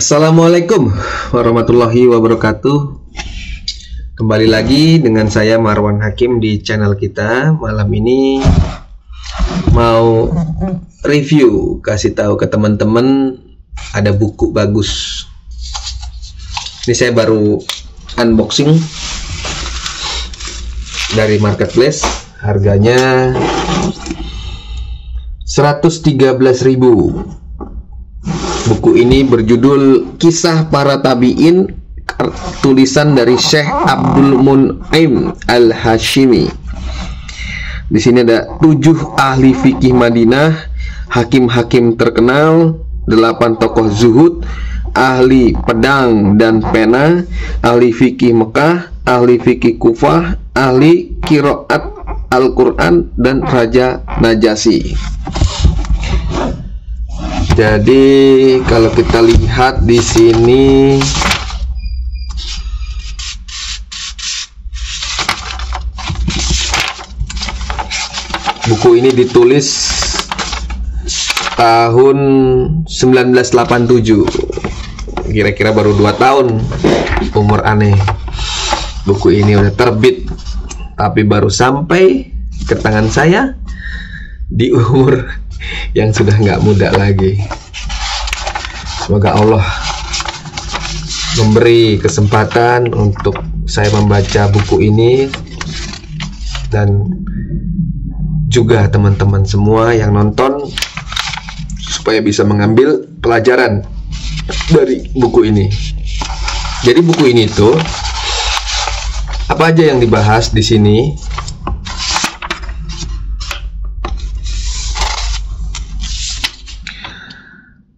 Assalamualaikum warahmatullahi wabarakatuh. Kembali lagi dengan saya Marwan Hakim di channel kita. Malam ini mau review, kasih tahu ke teman-teman ada buku bagus. Ini saya baru unboxing dari marketplace. Harganya 113.000. Buku ini berjudul Kisah Para Tabi'in, tulisan dari Syekh Abdul Mun'im Al-Hashimi. Di sini ada 7 ahli fikih Madinah, hakim-hakim terkenal, 8 tokoh zuhud, ahli pedang dan pena, ahli fikih Mekah, ahli fikih Kufah, ahli qiraat Al-Quran, dan Raja Najasyi. Jadi kalau kita lihat di sini buku ini ditulis tahun 1987. Kira-kira baru 2 tahun umur aneh. Buku ini udah terbit, tapi baru sampai ke tangan saya di umur yang sudah nggak muda lagi. Semoga Allah memberi kesempatan untuk saya membaca buku ini, dan juga teman-teman semua yang nonton supaya bisa mengambil pelajaran dari buku ini. Jadi buku ini tuh apa aja yang dibahas di sini?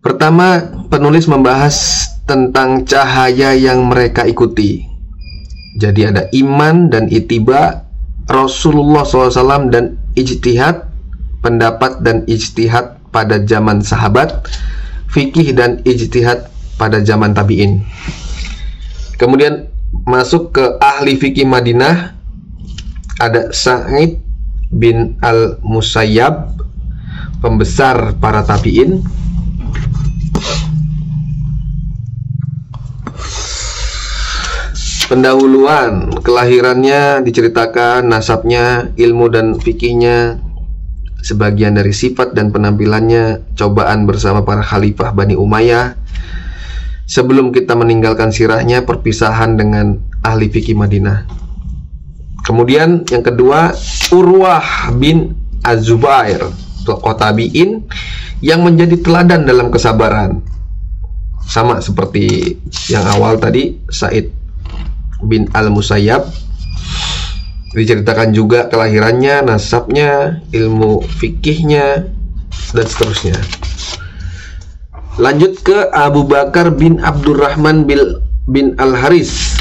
Pertama, penulis membahas tentang cahaya yang mereka ikuti. Jadi ada iman dan ittiba, Rasulullah SAW, dan ijtihad, pendapat dan ijtihad pada zaman sahabat, fikih dan ijtihad pada zaman tabi'in. Kemudian masuk ke ahli fikih Madinah, ada Sa'id bin Al-Musayyab, pembesar para tabi'in. Pendahuluan, kelahirannya diceritakan, nasabnya, ilmu dan fikihnya, sebagian dari sifat dan penampilannya, cobaan bersama para khalifah Bani Umayyah. Sebelum kita meninggalkan sirahnya, perpisahan dengan ahli fikih Madinah. Kemudian yang kedua, Urwah bin Az-Zubair, tokoh tabi'in yang menjadi teladan dalam kesabaran. Sama seperti yang awal tadi, Sa'id bin Al-Musayyab. Diceritakan juga kelahirannya, nasabnya, ilmu fikihnya, dan seterusnya. Lanjut ke Abu Bakar bin Abdurrahman bin Al-Haris.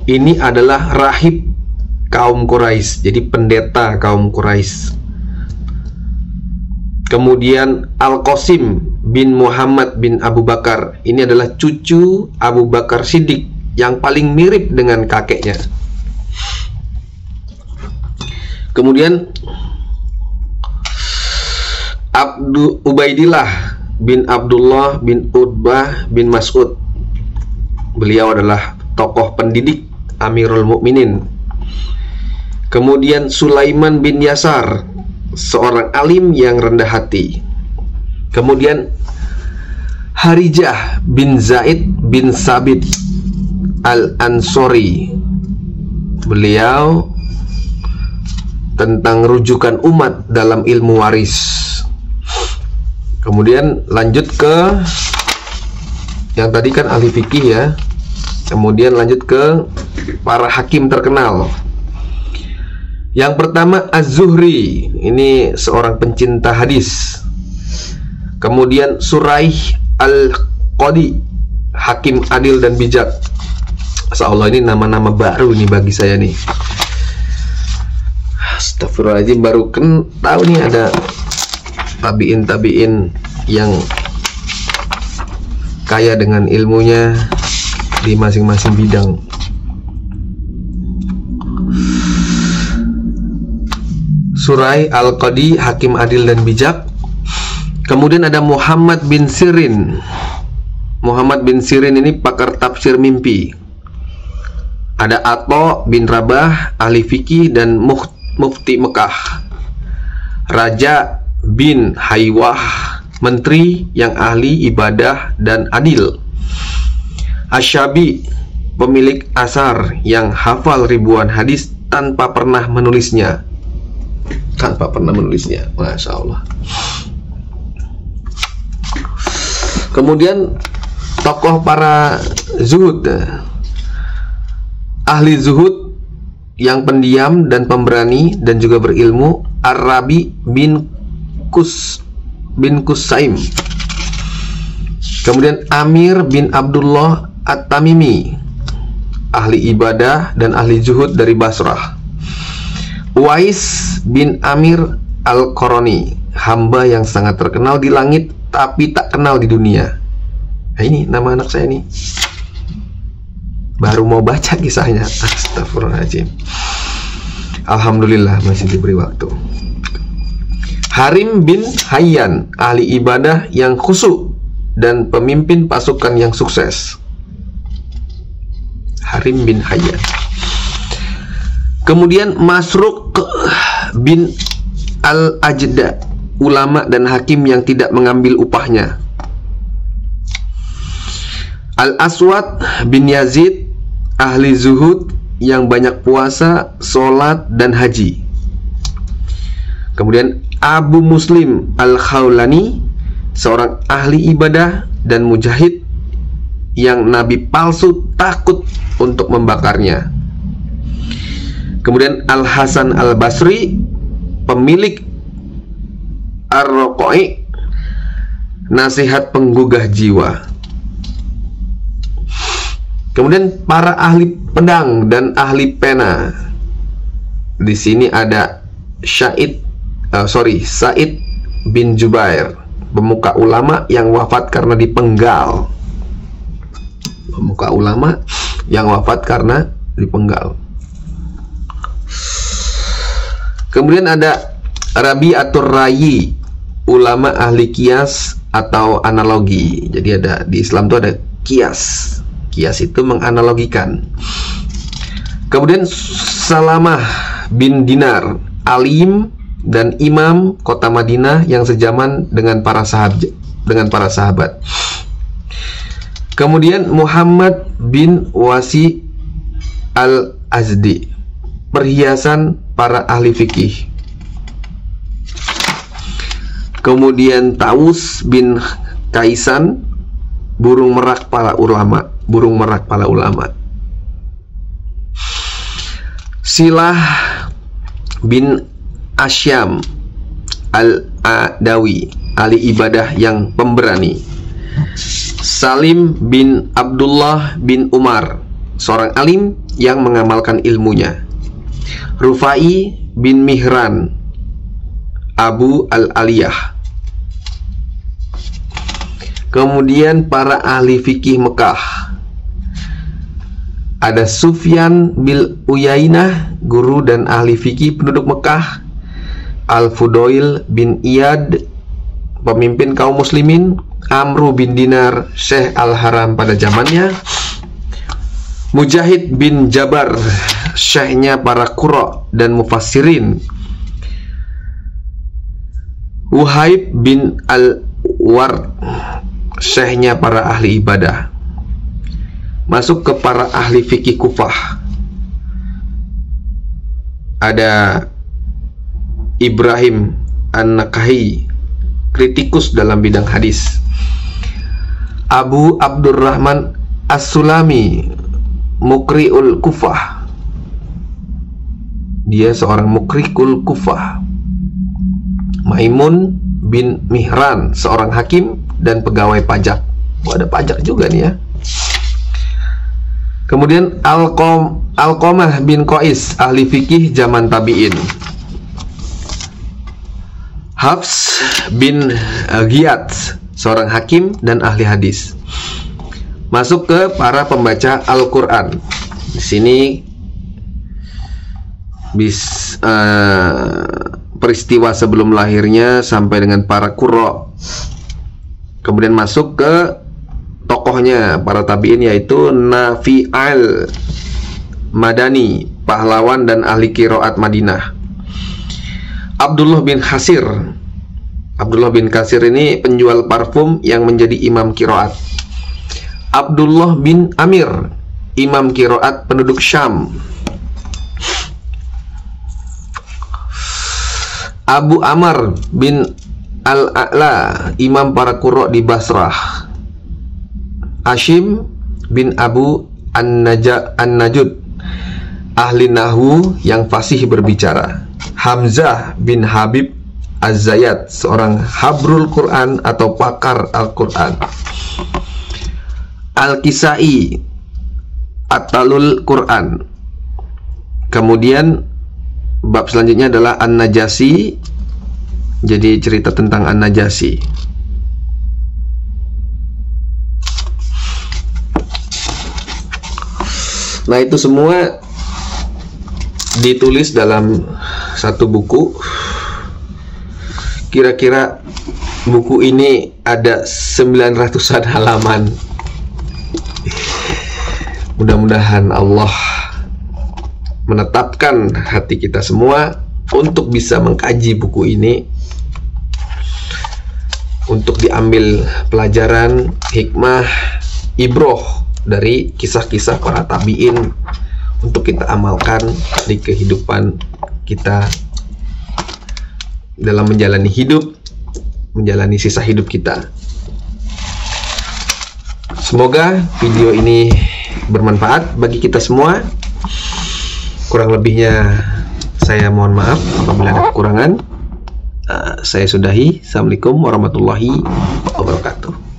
Ini adalah rahib kaum Quraisy, jadi pendeta kaum Quraisy. Kemudian Al-Qasim bin Muhammad bin Abu Bakar. Ini adalah cucu Abu Bakar Siddiq yang paling mirip dengan kakeknya. Kemudian Ubaidillah bin Abdullah bin Utbah bin Mas'ud. Beliau adalah tokoh pendidik Amirul Mukminin. Kemudian Sulaiman bin Yasar, seorang alim yang rendah hati. Kemudian Harijah bin Zaid bin Sabit Al-Ansori. Beliau tentang rujukan umat dalam ilmu waris. Kemudian lanjut ke yang tadi kan ahli fikih ya. Kemudian lanjut ke para hakim terkenal. Yang pertama Az-Zuhri, ini seorang pencinta hadis. Kemudian Suraih Al-Qadi, hakim adil dan bijak. Masya Allah, ini nama-nama baru nih bagi saya nih. Astagfirullahaladzim, baru tahu nih ada tabi'in yang kaya dengan ilmunya di masing-masing bidang. Suraih Al-Qadi, hakim adil dan bijak. Kemudian ada Muhammad bin Sirin, Muhammad bin Sirin ini pakar tafsir mimpi. Ada Atha bin Rabah, ahli fikih dan mufti Mekah. Raja bin Haywah, menteri yang ahli ibadah dan adil. Asyabi, pemilik asar yang hafal ribuan hadis tanpa pernah menulisnya. Masya Allah. Kemudian tokoh para zuhud, ahli zuhud yang pendiam dan pemberani dan juga berilmu, Ar-Rabi bin Kusaim. Kemudian Amir bin Abdullah At-Tamimi, ahli ibadah dan ahli zuhud dari Basrah. Uwais bin Amir Al-Qarani, hamba yang sangat terkenal di langit tapi tak kenal di dunia. Nah, ini nama anak saya nih. Baru mau baca kisahnya. Astagfirullahaladzim. Alhamdulillah masih diberi waktu. Harim bin Hayyan, ahli ibadah yang khusyuk dan pemimpin pasukan yang sukses. Harim bin Hayyan. Kemudian Masruq bin Al-Ajda, ulama dan hakim yang tidak mengambil upahnya. Al-Aswad bin Yazid, ahli zuhud yang banyak puasa, sholat dan haji. Kemudian Abu Muslim Al-Khawlani, seorang ahli ibadah dan mujahid yang nabi palsu takut untuk membakarnya. Kemudian Al-Hasan Al-Basri, pemilik Ar-Raqai, nasihat penggugah jiwa. Kemudian para ahli pedang dan ahli pena. Di sini ada Said bin Jubair, pemuka ulama yang wafat karena dipenggal. Kemudian ada Rabi'atur Rayi, ulama ahli kias atau analogi. Jadi ada di Islam itu ada kias. Kias itu menganalogikan. Kemudian Salamah bin Dinar, alim dan imam kota Madinah yang sejaman dengan para sahabat. Kemudian Muhammad bin Wasi Al-Azdi, perhiasan para ahli fikih. Kemudian Taus bin Kaisan, burung merak para ulama. Silah bin Asyam Al-Adawi, ahli ibadah yang pemberani. Salim bin Abdullah bin Umar, seorang alim yang mengamalkan ilmunya. Rufai bin Mihran Abu Al-Aliyah. Kemudian para ahli fikih Mekah, ada Sufyan bin Uyainah, guru dan ahli fikih penduduk Mekah. Al-Fudail bin Iyad, pemimpin kaum muslimin. Amru bin Dinar, Syekh Al-Haram pada zamannya. Mujahid bin Jabar, syekhnya para qurra dan mufassirin. Wuhaib bin Al-Ward, syekhnya para ahli ibadah. Masuk ke para ahli fikih Kufah. Ada Ibrahim An-Nakahi, kritikus dalam bidang hadis. Abu Abdurrahman As-Sulami, Mukri'ul Kufah. Dia seorang Mukri'ul Kufah. Maimun bin Mihran, seorang hakim dan pegawai pajak. Ada pajak juga nih ya. Kemudian Alqamah bin Qais, ahli fikih zaman tabi'in. Hafs bin Ghiyath, seorang hakim dan ahli hadis. Masuk ke para pembaca Al-Quran. Di sini peristiwa sebelum lahirnya sampai dengan para qurra. Kemudian masuk ke tokoh tokohnya para tabi'in yaitu Nafi' al-Madani, pahlawan dan ahli qiraat Madinah. Abdullah bin Kasir. Abdullah bin Kasir ini penjual parfum yang menjadi imam qiraat. Abdullah bin Amir, imam qiraat penduduk Syam. Abu Amr bin Al-A'la, imam para qurra di Basrah. Hashim bin Abu An-Najud, ahli nahwu yang fasih berbicara. Hamzah bin Habib Az-Zayyad, seorang habrul Quran atau pakar Al-Quran. Al-Kisai, Atalul Quran. Kemudian bab selanjutnya adalah An-Najasi, jadi cerita tentang An-Najasi. Nah, itu semua ditulis dalam satu buku. Kira-kira buku ini ada 900-an halaman. Mudah-mudahan Allah menetapkan hati kita semua untuk bisa mengkaji buku ini, untuk diambil pelajaran, hikmah, ibroh dari kisah-kisah para tabi'in untuk kita amalkan di kehidupan kita dalam menjalani hidup, menjalani sisa hidup kita. Semoga video ini bermanfaat bagi kita semua. Kurang lebihnya saya mohon maaf apabila ada kekurangan. Saya sudahi. Assalamualaikum warahmatullahi wabarakatuh.